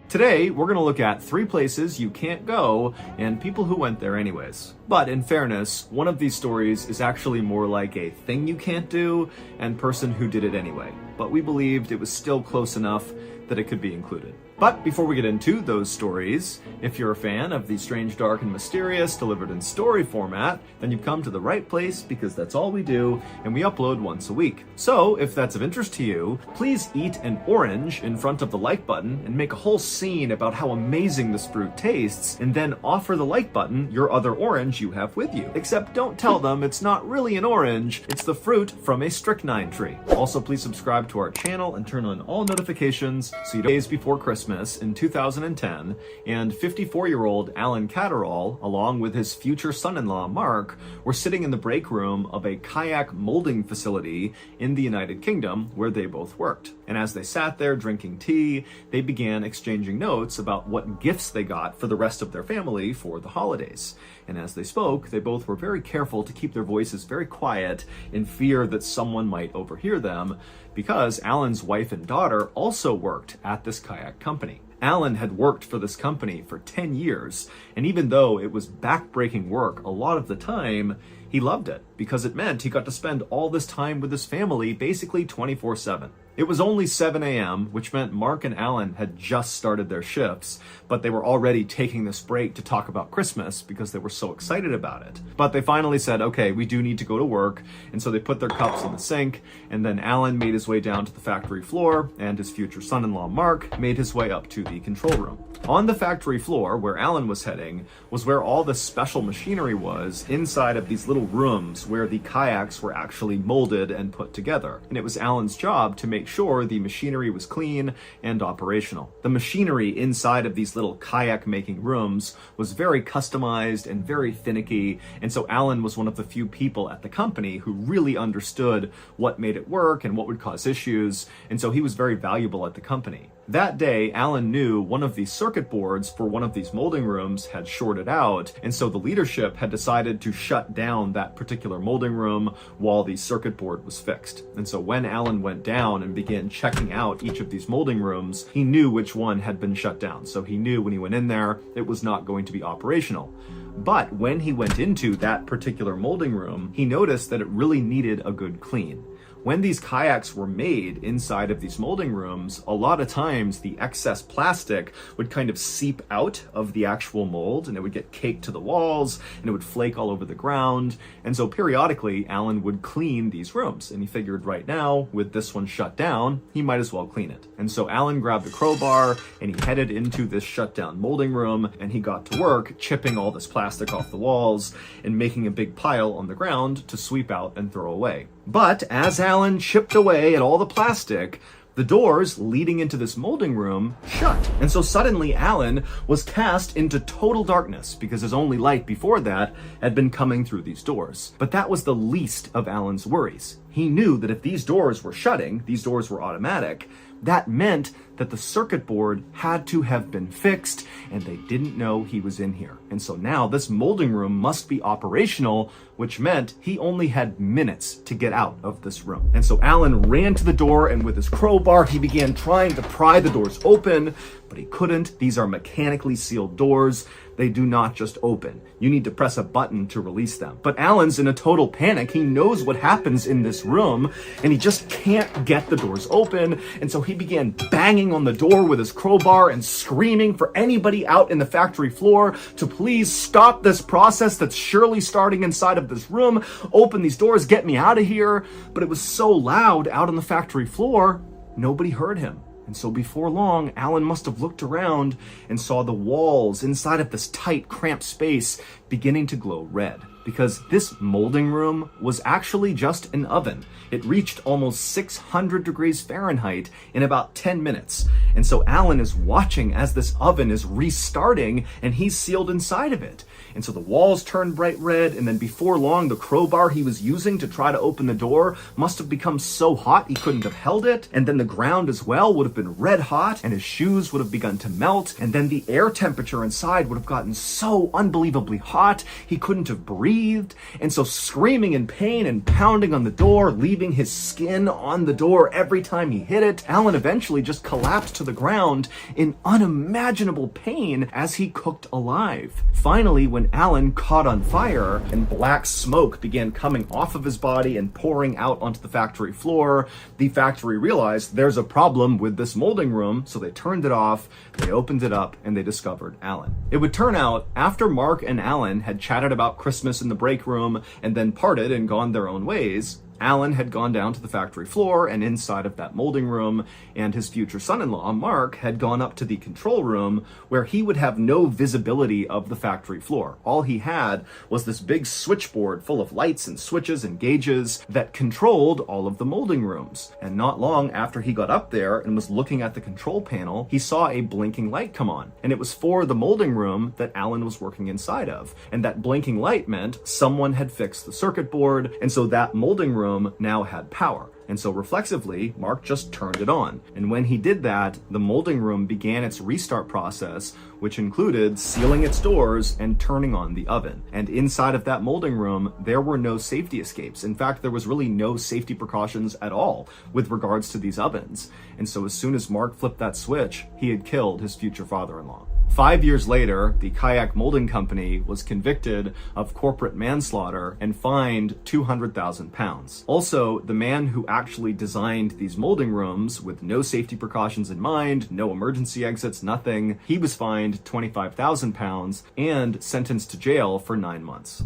Today, we're going to look at 3 places you can't go and people who went there anyways. But in fairness, one of these stories is actually more like a thing you can't do and person who did it anyway. But we believed it was still close enough that it could be included. But before we get into those stories, if you're a fan of the strange, dark, and mysterious delivered in story format, then you've come to the right place because that's all we do, and we upload once a week. So if that's of interest to you, please eat an orange in front of the like button and make a whole scene about how amazing this fruit tastes, and then offer the like button your other orange you have with you. Except don't tell them it's not really an orange, it's the fruit from a strychnine tree. Also, please subscribe to our channel and turn on all notifications so you don't days before Christmas in 2010, and 54-year-old Alan Catterall, along with his future son-in-law Mark, were sitting in the break room of a kayak molding facility in the United Kingdom where they both worked. And as they sat there drinking tea, they began exchanging notes about what gifts they got for the rest of their family for the holidays. And as they spoke, they both were very careful to keep their voices very quiet in fear that someone might overhear them, because Alan's wife and daughter also worked at this kayak company. Alan had worked for this company for 10 years, and even though it was back-breaking work a lot of the time, he loved it because it meant he got to spend all this time with his family basically 24/7. It was only 7 a.m., which meant Mark and Alan had just started their shifts, but they were already taking this break to talk about Christmas because they were so excited about it. But they finally said, okay, we do need to go to work, and so they put their cups in the sink, and then Alan made his way down to the factory floor, and his future son-in-law Mark made his way up to the control room. On the factory floor, where Alan was heading, was where all the special machinery was inside of these little rooms where the kayaks were actually molded and put together. And it was Alan's job to make sure the machinery was clean and operational. The machinery inside of these little kayak making rooms was very customized and very finicky, and so Alan was one of the few people at the company who really understood what made it work and what would cause issues, and so he was very valuable at the company. That day, Alan knew one of the circuit boards for one of these molding rooms had shorted out, and so the leadership had decided to shut down that particular molding room while the circuit board was fixed. And so when Alan went down and began checking out each of these molding rooms, he knew which one had been shut down. So he knew when he went in there, it was not going to be operational. But when he went into that particular molding room, he noticed that it really needed a good clean. When these kayaks were made inside of these molding rooms, a lot of times the excess plastic would kind of seep out of the actual mold, and it would get caked to the walls, and it would flake all over the ground. And so periodically, Alan would clean these rooms, and he figured right now, with this one shut down, he might as well clean it. And so Alan grabbed a crowbar, and he headed into this shut down molding room, and he got to work chipping all this plastic off the walls and making a big pile on the ground to sweep out and throw away. But as Alan chipped away at all the plastic, the doors leading into this molding room shut. And so suddenly Alan was cast into total darkness because his only light before that had been coming through these doors. But that was the least of Alan's worries. He knew that if these doors were shutting, these doors were automatic, that meant that the circuit board had to have been fixed, and they didn't know he was in here. And so now this molding room must be operational, which meant he only had minutes to get out of this room. And so Alan ran to the door, and with his crowbar, he began trying to pry the doors open, but he couldn't. These are mechanically sealed doors. They do not just open. You need to press a button to release them. But Alan's in a total panic. He knows what happens in this room, and he just can't get the doors open. And so he began banging on the door with his crowbar and screaming for anybody out in the factory floor to please stop this process that's surely starting inside of this room. Open these doors, get me out of here. But it was so loud out on the factory floor, nobody heard him. And so before long, Alan must have looked around and saw the walls inside of this tight, cramped space beginning to glow red. Because this molding room was actually just an oven. It reached almost 600 degrees Fahrenheit in about 10 minutes. And so Alan is watching as this oven is restarting, and he's sealed inside of it. And so the walls turned bright red, and then before long, the crowbar he was using to try to open the door must have become so hot he couldn't have held it. And then the ground as well would have been red hot, and his shoes would have begun to melt. And then the air temperature inside would have gotten so unbelievably hot, he couldn't have breathed breathed. And so screaming in pain and pounding on the door, leaving his skin on the door every time he hit it, Alan eventually just collapsed to the ground in unimaginable pain as he cooked alive. Finally, when Alan caught on fire and black smoke began coming off of his body and pouring out onto the factory floor, the factory realized there's a problem with this molding room, so they turned it off, they opened it up, and they discovered Alan. It would turn out, after Mark and Alan had chatted about Christmas in the break room and then parted and gone their own ways, Alan had gone down to the factory floor and inside of that molding room, and his future son-in-law, Mark, had gone up to the control room where he would have no visibility of the factory floor. All he had was this big switchboard full of lights and switches and gauges that controlled all of the molding rooms. And not long after he got up there and was looking at the control panel, he saw a blinking light come on. And it was for the molding room that Alan was working inside of. And that blinking light meant someone had fixed the circuit board, and so that molding room now had power. And so reflexively, Mark just turned it on. And when he did that, the molding room began its restart process, which included sealing its doors and turning on the oven. And inside of that molding room, there were no safety escapes. In fact, there was really no safety precautions at all with regards to these ovens. And so as soon as Mark flipped that switch, he had killed his future father-in-law. 5 years later, the Kayak Molding Company was convicted of corporate manslaughter and fined £200,000. Also, the man who actually designed these molding rooms with no safety precautions in mind, no emergency exits, nothing, he was fined £25,000 and sentenced to jail for 9 months.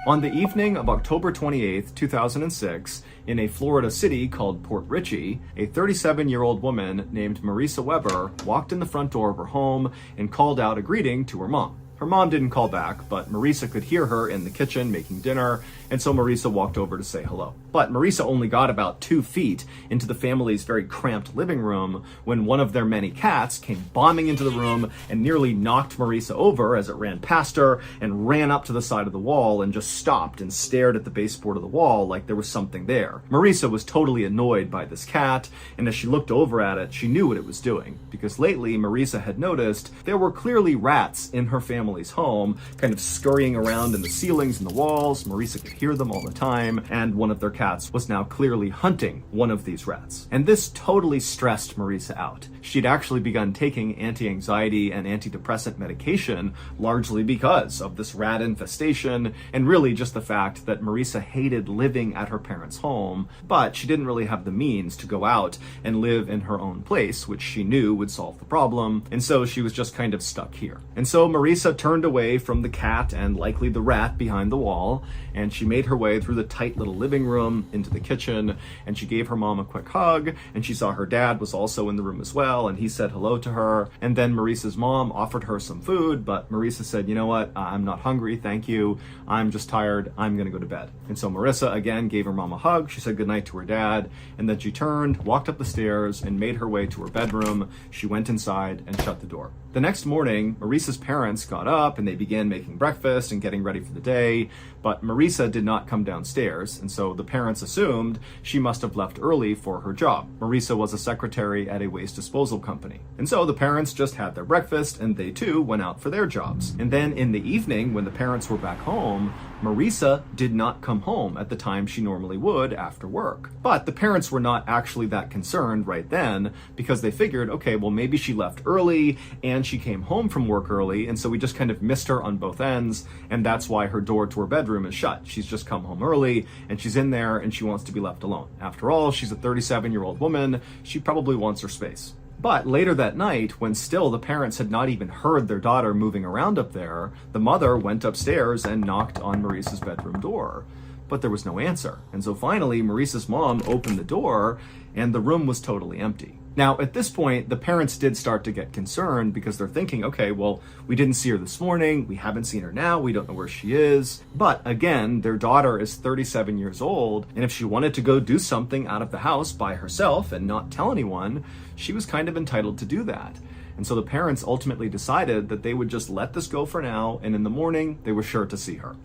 On the evening of October 28, 2006, in a Florida city called Port Richey, a 37-year-old woman named Marisa Weber walked in the front door of her home and called out a greeting to her mom. Her mom didn't call back, but Marisa could hear her in the kitchen making dinner, and so Marisa walked over to say hello. But Marisa only got about 2 feet into the family's very cramped living room when one of their many cats came bombing into the room and nearly knocked Marisa over as it ran past her and ran up to the side of the wall and just stopped and stared at the baseboard of the wall like there was something there. Marisa was totally annoyed by this cat, and as she looked over at it, she knew what it was doing, because lately Marisa had noticed there were clearly rats in her family's home, kind of scurrying around in the ceilings and the walls. Marisa could hear them all the time, and one of their cats was now clearly hunting one of these rats. And this totally stressed Marisa out. She'd actually begun taking anti-anxiety and antidepressant medication largely because of this rat infestation, and really just the fact that Marisa hated living at her parents' home, but she didn't really have the means to go out and live in her own place, which she knew would solve the problem, and so she was just kind of stuck here. And so Marisa turned away from the cat and likely the rat behind the wall, and she made her way through the tight little living room into the kitchen, and she gave her mom a quick hug, and she saw her dad was also in the room as well, and he said hello to her. And then Marisa's mom offered her some food, but Marisa said, you know what, I'm not hungry, thank you, I'm just tired, I'm gonna go to bed. And so Marisa again gave her mom a hug, she said goodnight to her dad, and then she turned, walked up the stairs, and made her way to her bedroom. She went inside and shut the door. The next morning, Marisa's parents got up and they began making breakfast and getting ready for the day, but Marisa did not come downstairs, and so the parents assumed she must have left early for her job. Marisa was a secretary at a waste disposal company. And so the parents just had their breakfast and they too went out for their jobs. And then in the evening, when the parents were back home, Marisa did not come home at the time she normally would after work. But the parents were not actually that concerned right then, because they figured, okay, well maybe she left early and she came home from work early, and so we just kind of missed her on both ends, and that's why her door to her bedroom is shut. She's just come home early and she's in there and she wants to be left alone. After all, she's a 37-year-old woman, she probably wants her space. But later that night, when still the parents had not even heard their daughter moving around up there, the mother went upstairs and knocked on Marisa's bedroom door. But there was no answer. And so finally, Marisa's mom opened the door and the room was totally empty. Now, at this point, the parents did start to get concerned because they're thinking, okay, well, we didn't see her this morning, we haven't seen her now, we don't know where she is. But again, their daughter is 37 years old, and if she wanted to go do something out of the house by herself and not tell anyone, she was kind of entitled to do that. And so the parents ultimately decided that they would just let this go for now, and in the morning, they were sure to see her.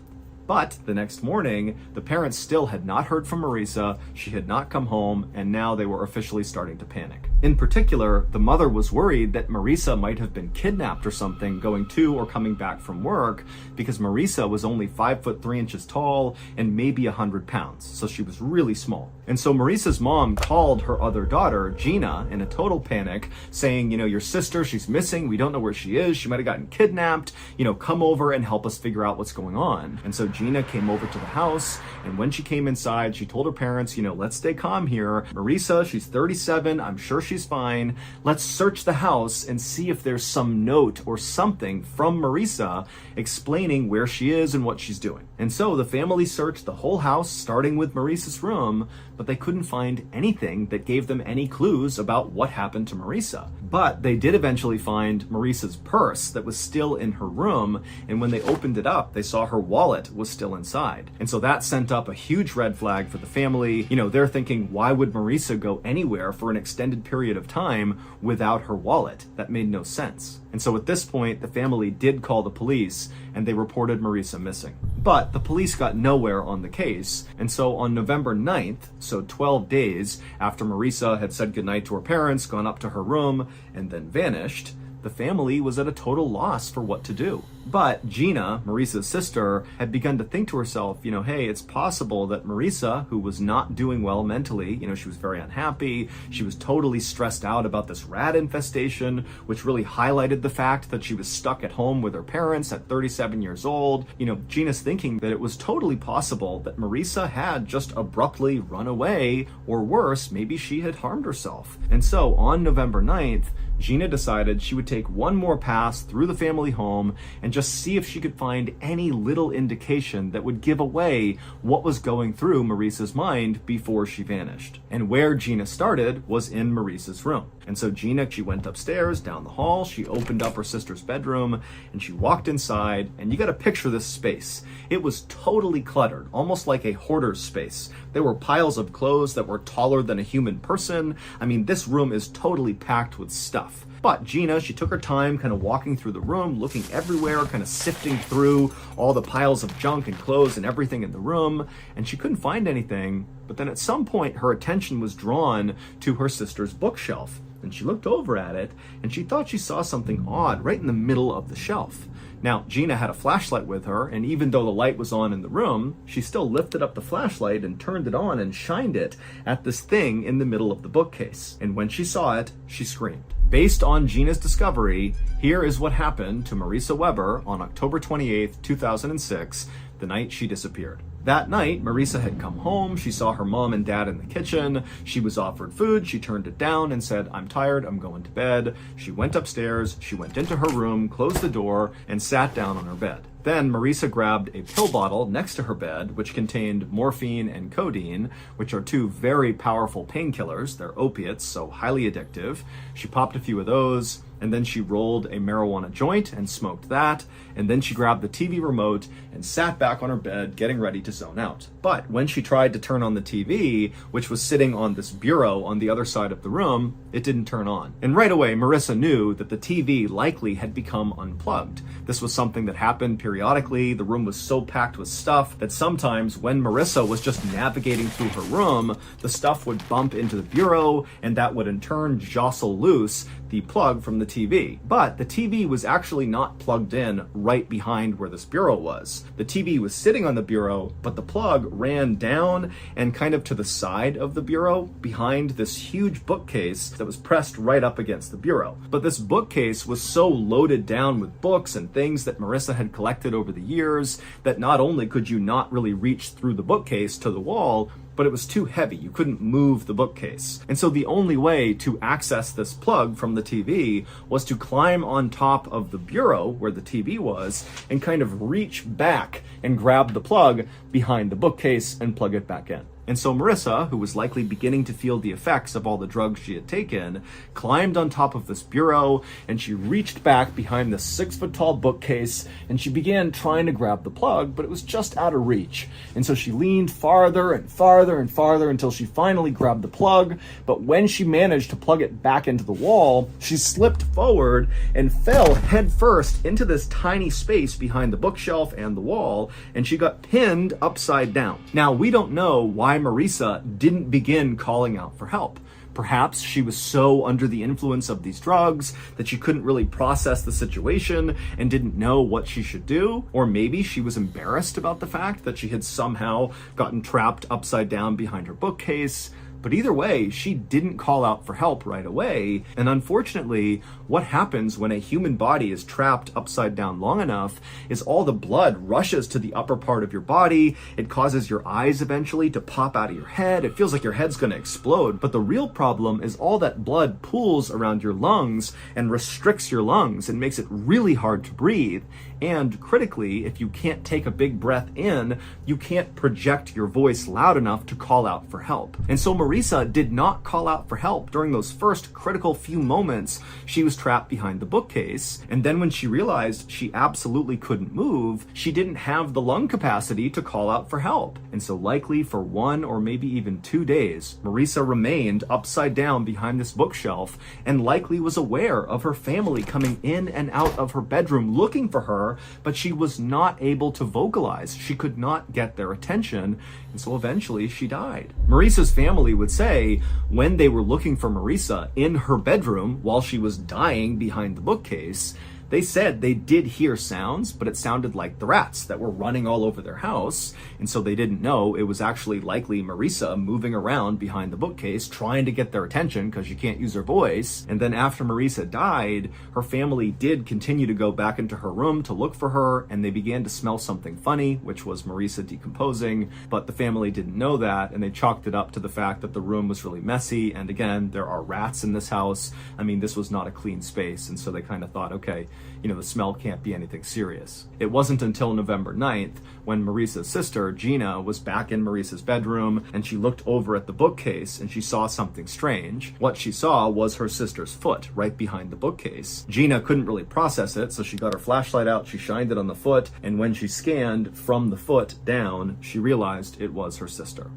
But the next morning, the parents still had not heard from Marisa, she had not come home, and now they were officially starting to panic. In particular, the mother was worried that Marisa might have been kidnapped or something going to or coming back from work, because Marisa was only 5'3" tall and maybe 100 pounds, so she was really small. And so Marisa's mom called her other daughter, Gina, in a total panic, saying, your sister, she's missing, we don't know where she is, she might have gotten kidnapped, come over and help us figure out what's going on. And so Gina came over to the house, and when she came inside, she told her parents, let's stay calm here. Marisa, she's 37, I'm sure she's fine. Let's search the house and see if there's some note or something from Marisa explaining where she is and what she's doing. And so the family searched the whole house, starting with Marisa's room, but they couldn't find anything that gave them any clues about what happened to Marisa. But they did eventually find Marisa's purse that was still in her room, and when they opened it up, they saw her wallet was still inside. And so that sent up a huge red flag for the family. They're thinking, why would Marisa go anywhere for an extended period of time without her wallet? That made no sense. And so at this point, the family did call the police, and they reported Marisa missing. But the police got nowhere on the case, and so on November 9th, so 12 days after Marisa had said goodnight to her parents, gone up to her room, and then vanished, the family was at a total loss for what to do. But Gina, Marisa's sister, had begun to think to herself, hey, it's possible that Marisa, who was not doing well mentally, she was very unhappy, she was totally stressed out about this rat infestation, which really highlighted the fact that she was stuck at home with her parents at 37 years old. Gina's thinking that it was totally possible that Marisa had just abruptly run away, or worse, maybe she had harmed herself. And so on November 9th, Gina decided she would take one more pass through the family home and just see if she could find any little indication that would give away what was going through Marisa's mind before she vanished. And where Gina started was in Marisa's room. And so Gina, she went upstairs, down the hall, she opened up her sister's bedroom, and she walked inside, and you gotta picture this space. It was totally cluttered, almost like a hoarder's space. There were piles of clothes that were taller than a human person. I mean, this room is totally packed with stuff. But Gina, she took her time kind of walking through the room, looking everywhere, kind of sifting through all the piles of junk and clothes and everything in the room, and she couldn't find anything. But then at some point, her attention was drawn to her sister's bookshelf, and she looked over at it, and she thought she saw something odd right in the middle of the shelf. Now, Gina had a flashlight with her, and even though the light was on in the room, she still lifted up the flashlight and turned it on and shined it at this thing in the middle of the bookcase. And when she saw it, she screamed. Based on Gina's discovery, here is what happened to Marisa Weber on October 28th, 2006, the night she disappeared. That night, Marisa had come home, she saw her mom and dad in the kitchen, she was offered food, she turned it down and said, I'm tired, I'm going to bed. She went upstairs, she went into her room, closed the door, and sat down on her bed. Then Marisa grabbed a pill bottle next to her bed, which contained morphine and codeine, which are two very powerful painkillers. They're opiates, so highly addictive. She popped a few of those, and then she rolled a marijuana joint and smoked that, and then she grabbed the TV remote and sat back on her bed, getting ready to zone out. But when she tried to turn on the TV, which was sitting on this bureau on the other side of the room, it didn't turn on. And right away, Marisa knew that the TV likely had become unplugged. This was something that happened periodically. The room was so packed with stuff that sometimes when Marisa was just navigating through her room, the stuff would bump into the bureau, and that would in turn jostle loose the plug from the TV. But the TV was actually not plugged in right behind where this bureau was. The TV was sitting on the bureau, but the plug ran down and kind of to the side of the bureau behind this huge bookcase that was pressed right up against the bureau. But this bookcase was so loaded down with books and things that Marisa had collected over the years that not only could you not really reach through the bookcase to the wall, but it was too heavy. You couldn't move the bookcase. And so the only way to access this plug from the TV was to climb on top of the bureau where the TV was and kind of reach back and grab the plug behind the bookcase and plug it back in. And so Marissa, who was likely beginning to feel the effects of all the drugs she had taken, climbed on top of this bureau, and she reached back behind this 6-foot-tall bookcase, and she began trying to grab the plug, but it was just out of reach. And so she leaned farther and farther and farther until she finally grabbed the plug, but when she managed to plug it back into the wall, she slipped forward and fell headfirst into this tiny space behind the bookshelf and the wall, and she got pinned upside down. Now, we don't know why Marissa didn't begin calling out for help. Perhaps she was so under the influence of these drugs that she couldn't really process the situation and didn't know what she should do. Or maybe she was embarrassed about the fact that she had somehow gotten trapped upside down behind her bookcase. But either way, she didn't call out for help right away. And unfortunately, what happens when a human body is trapped upside down long enough is all the blood rushes to the upper part of your body. It causes your eyes eventually to pop out of your head. It feels like your head's gonna explode. But the real problem is all that blood pools around your lungs and restricts your lungs and makes it really hard to breathe. And critically, if you can't take a big breath in, you can't project your voice loud enough to call out for help. And so Marissa did not call out for help during those first critical few moments she was trapped behind the bookcase. And then when she realized she absolutely couldn't move, she didn't have the lung capacity to call out for help. And so likely for 1 or maybe even 2 days, Marissa remained upside down behind this bookshelf and likely was aware of her family coming in and out of her bedroom looking for her, but she was not able to vocalize. She could not get their attention, and so eventually she died. Marissa's family would say when they were looking for Marissa in her bedroom while she was dying behind the bookcase, they said they did hear sounds, but it sounded like the rats that were running all over their house, and so they didn't know it was actually likely Marissa moving around behind the bookcase trying to get their attention because she can't use her voice. And then after Marissa died, her family did continue to go back into her room to look for her, and they began to smell something funny, which was Marissa decomposing, but the family didn't know that, and they chalked it up to the fact that the room was really messy, and again, there are rats in this house. I mean, this was not a clean space, and so they kind of thought, okay, the smell can't be anything serious. It wasn't until November 9th when Marissa's sister, Gina, was back in Marissa's bedroom and she looked over at the bookcase and she saw something strange. What she saw was her sister's foot right behind the bookcase. Gina couldn't really process it, so she got her flashlight out, she shined it on the foot, and when she scanned from the foot down, she realized it was her sister.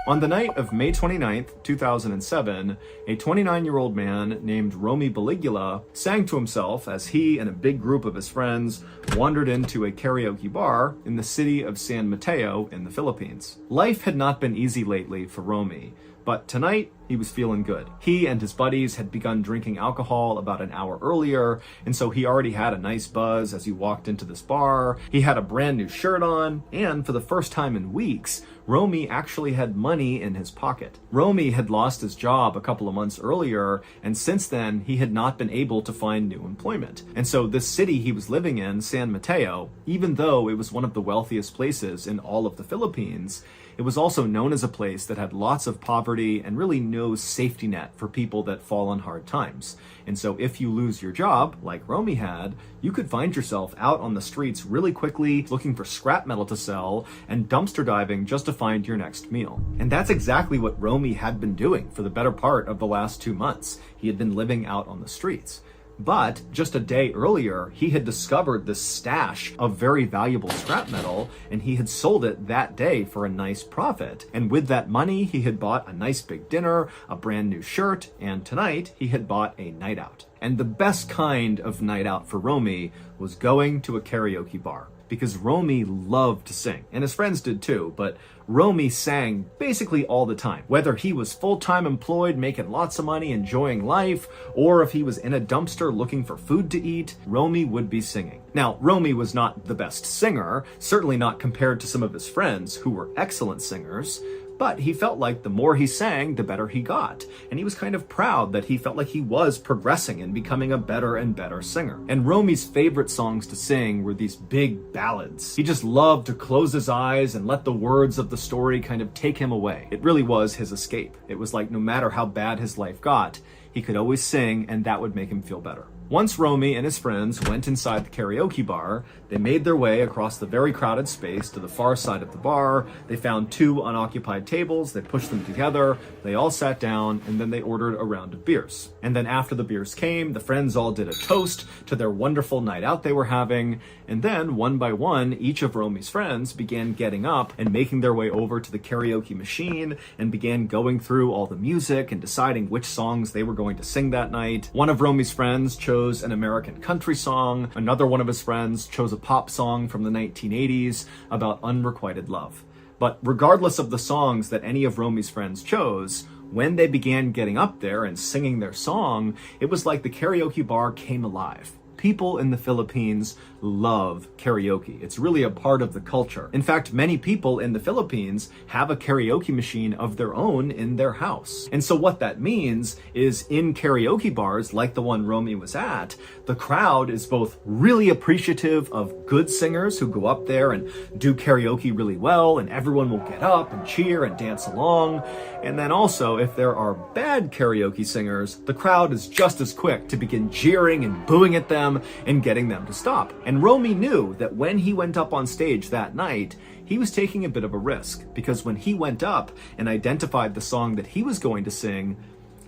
On the night of May 29th, 2007, a 29-year-old man named Romy Baligula sang to himself as he and a big group of his friends wandered into a karaoke bar in the city of San Mateo in the Philippines. Life had not been easy lately for Romy, but tonight he was feeling good. He and his buddies had begun drinking alcohol about an hour earlier, and so he already had a nice buzz as he walked into this bar. He had a brand new shirt on, and for the first time in weeks, Romy actually had money in his pocket. Romy had lost his job a couple of months earlier, and since then, he had not been able to find new employment. And so this city he was living in, San Mateo, even though it was one of the wealthiest places in all of the Philippines, it was also known as a place that had lots of poverty and really no safety net for people that fall on hard times. And so if you lose your job, like Romy had, you could find yourself out on the streets really quickly looking for scrap metal to sell and dumpster diving just to find your next meal. And that's exactly what Romy had been doing for the better part of the last 2 months. He had been living out on the streets. But just a day earlier, he had discovered this stash of very valuable scrap metal, and he had sold it that day for a nice profit. And with that money, he had bought a nice big dinner, a brand new shirt, and tonight he had bought a night out. And the best kind of night out for Romy was going to a karaoke bar, because Romy loved to sing, and his friends did too, but Romy sang basically all the time. Whether he was full-time employed, making lots of money, enjoying life, or if he was in a dumpster looking for food to eat, Romy would be singing. Now, Romy was not the best singer, certainly not compared to some of his friends who were excellent singers, but he felt like the more he sang, the better he got. And he was kind of proud that he felt like he was progressing and becoming a better and better singer. And Romy's favorite songs to sing were these big ballads. He just loved to close his eyes and let the words of the story kind of take him away. It really was his escape. It was like no matter how bad his life got, he could always sing, and that would make him feel better. Once Romy and his friends went inside the karaoke bar, they made their way across the very crowded space to the far side of the bar. They found 2 unoccupied tables, they pushed them together, they all sat down, and then they ordered a round of beers. And then after the beers came, the friends all did a toast to their wonderful night out they were having, and then one by one, each of Romy's friends began getting up and making their way over to the karaoke machine and began going through all the music and deciding which songs they were going to sing that night. One of Romy's friends chose an American country song. Another one of his friends chose a pop song from the 1980s about unrequited love. But regardless of the songs that any of Romy's friends chose, when they began getting up there and singing their song, it was like the karaoke bar came alive. People in the Philippines love karaoke. It's really a part of the culture. In fact, many people in the Philippines have a karaoke machine of their own in their house. And so what that means is in karaoke bars like the one Romy was at, the crowd is both really appreciative of good singers who go up there and do karaoke really well, and everyone will get up and cheer and dance along. And then also, if there are bad karaoke singers, the crowd is just as quick to begin jeering and booing at them and getting them to stop. And Romy knew that when he went up on stage that night, he was taking a bit of a risk, because when he went up and identified the song that he was going to sing,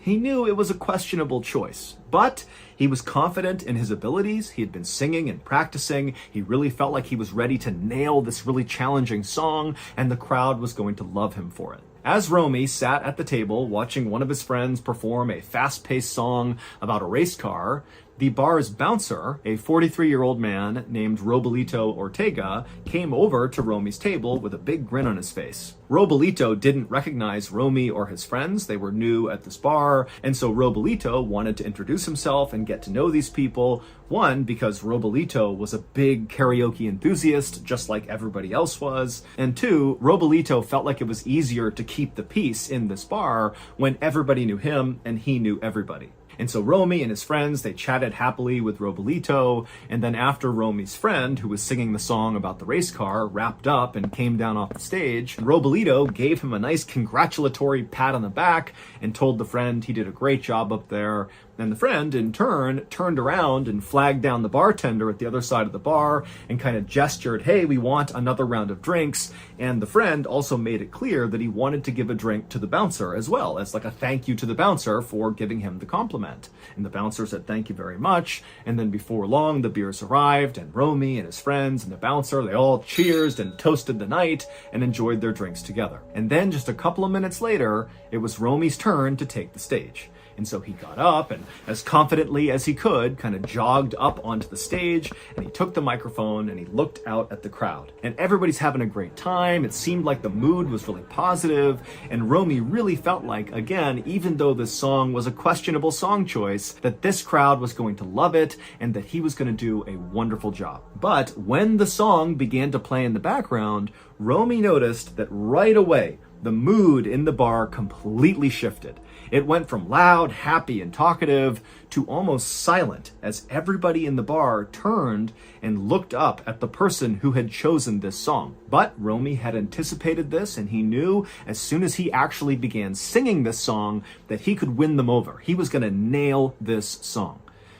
he knew it was a questionable choice. But he was confident in his abilities. He had been singing and practicing. He really felt like he was ready to nail this really challenging song, and the crowd was going to love him for it. As Romy sat at the table watching one of his friends perform a fast-paced song about a race car, the bar's bouncer, a 43-year-old man named Robalito Ortega, came over to Romy's table with a big grin on his face. Robalito didn't recognize Romy or his friends. They were new at this bar, and so Robalito wanted to introduce himself and get to know these people. One, because Robalito was a big karaoke enthusiast, just like everybody else was. And two, Robalito felt like it was easier to keep the peace in this bar when everybody knew him and he knew everybody. And so Romy and his friends, they chatted happily with Robalito, and then after Romy's friend, who was singing the song about the race car, wrapped up and came down off the stage, Robalito gave him a nice congratulatory pat on the back and told the friend he did a great job up there. And the friend, in turn, turned around and flagged down the bartender at the other side of the bar and kind of gestured, "Hey, we want another round of drinks." And the friend also made it clear that he wanted to give a drink to the bouncer as well, as like a thank you to the bouncer for giving him the compliment. And the bouncer said, "Thank you very much." And then before long, the beers arrived, and Romy and his friends and the bouncer, they all cheersed and toasted the night and enjoyed their drinks together. And then just a couple of minutes later, it was Romy's turn to take the stage. And so he got up and, as confidently as he could, kind of jogged up onto the stage, and he took the microphone and he looked out at the crowd. And everybody's having a great time. It seemed like the mood was really positive, and Romy really felt like, again, even though this song was a questionable song choice, that this crowd was going to love it and that he was going to do a wonderful job. But when the song began to play in the background, Romy noticed that right away, the mood in the bar completely shifted. It went from loud, happy, and talkative to almost silent as everybody in the bar turned and looked up at the person who had chosen this song. But Romy had anticipated this, and he knew as soon as he actually began singing this song that he could win them over. He was going to nail this song.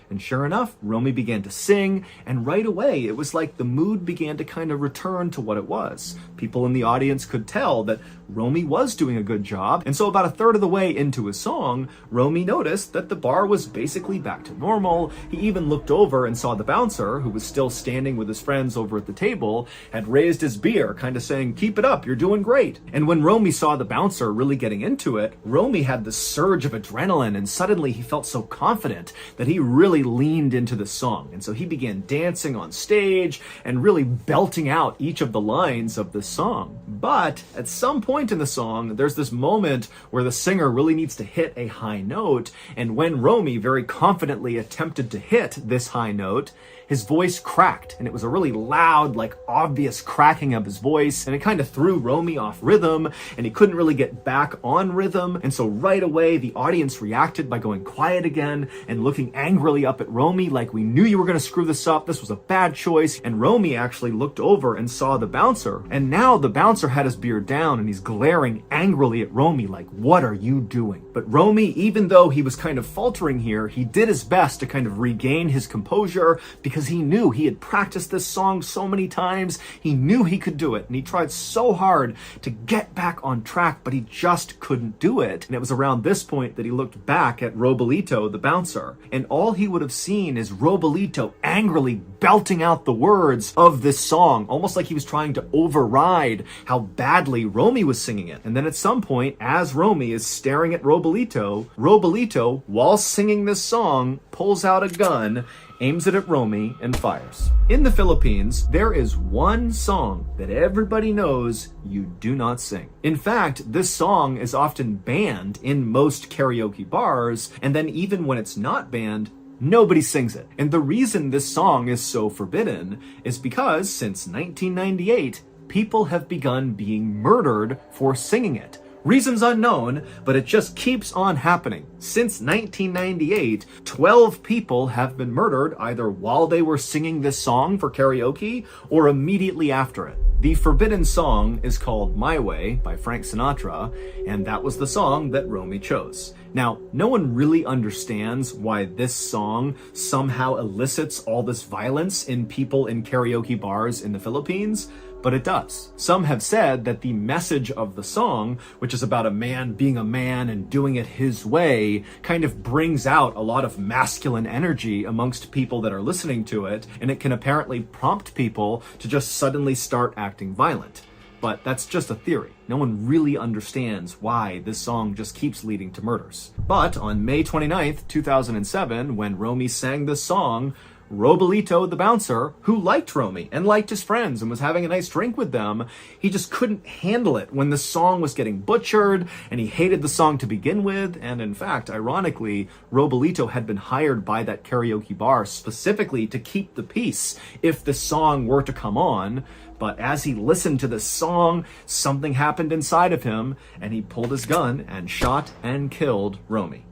And sure enough, Romy began to sing, and right away, it was like the mood began to kind of return to what it was. People in the audience could tell that Romy was doing a good job, and so about a third of the way into his song, Romy noticed that the bar was basically back to normal. He even looked over and saw the bouncer, who was still standing with his friends over at the table, had raised his beer, kind of saying, "Keep it up, you're doing great." And when Romy saw the bouncer really getting into it, Romy had this surge of adrenaline, and suddenly he felt so confident that he really leaned into the song. And so he began dancing on stage and really belting out each of the lines of the song. But at some point in the song, there's this moment where the singer really needs to hit a high note. And when Romy very confidently attempted to hit this high note, his voice cracked, and it was a really loud, like obvious cracking of his voice, and it kind of threw Romy off rhythm, and he couldn't really get back on rhythm. And so right away, the audience reacted by going quiet again and looking angrily angry up at Romy, like, we knew you were going to screw this up. This was a bad choice. And Romy actually looked over and saw the bouncer. And now the bouncer had his beard down and he's glaring angrily at Romy like, what are you doing? But Romy, even though he was kind of faltering here, he did his best to kind of regain his composure because he knew he had practiced this song so many times. He knew he could do it. And he tried so hard to get back on track, but he just couldn't do it. And it was around this point that he looked back at Robolito, the bouncer, and all he would have seen is Robolito angrily belting out the words of this song, almost like he was trying to override how badly Romy was singing it. And then at some point, as Romy is staring at Robolito, Robolito, while singing this song, pulls out a gun, aims it at Romy, and fires. In the Philippines, there is one song that everybody knows you do not sing. In fact, this song is often banned in most karaoke bars, and then even when it's not banned, nobody sings it. And the reason this song is so forbidden is because since 1998, people have begun being murdered for singing it. Reasons unknown, but it just keeps on happening. Since 1998, 12 people have been murdered either while they were singing this song for karaoke or immediately after it. The forbidden song is called My Way by Frank Sinatra, and that was the song that Romy chose. Now, no one really understands why this song somehow elicits all this violence in people in karaoke bars in the Philippines, but it does. Some have said that the message of the song, which is about a man being a man and doing it his way, kind of brings out a lot of masculine energy amongst people that are listening to it, and it can apparently prompt people to just suddenly start acting violent. But that's just a theory. No one really understands why this song just keeps leading to murders. But on May 29th, 2007, when Romy sang this song, Robolito, the bouncer, who liked Romy and liked his friends and was having a nice drink with them, he just couldn't handle it when the song was getting butchered, and he hated the song to begin with. And in fact, ironically, Robolito had been hired by that karaoke bar specifically to keep the peace if the song were to come on. But as he listened to this song, something happened inside of him, and he pulled his gun and shot and killed Romy.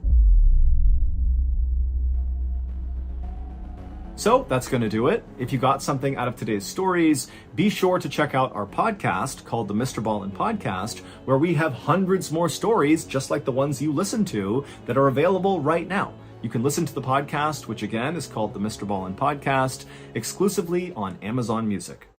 So that's going to do it. If you got something out of today's stories, be sure to check out our podcast called the Mr. Ballen Podcast, where we have hundreds more stories just like the ones you listen to that are available right now. You can listen to the podcast, which again is called the Mr. Ballen Podcast, exclusively on Amazon Music.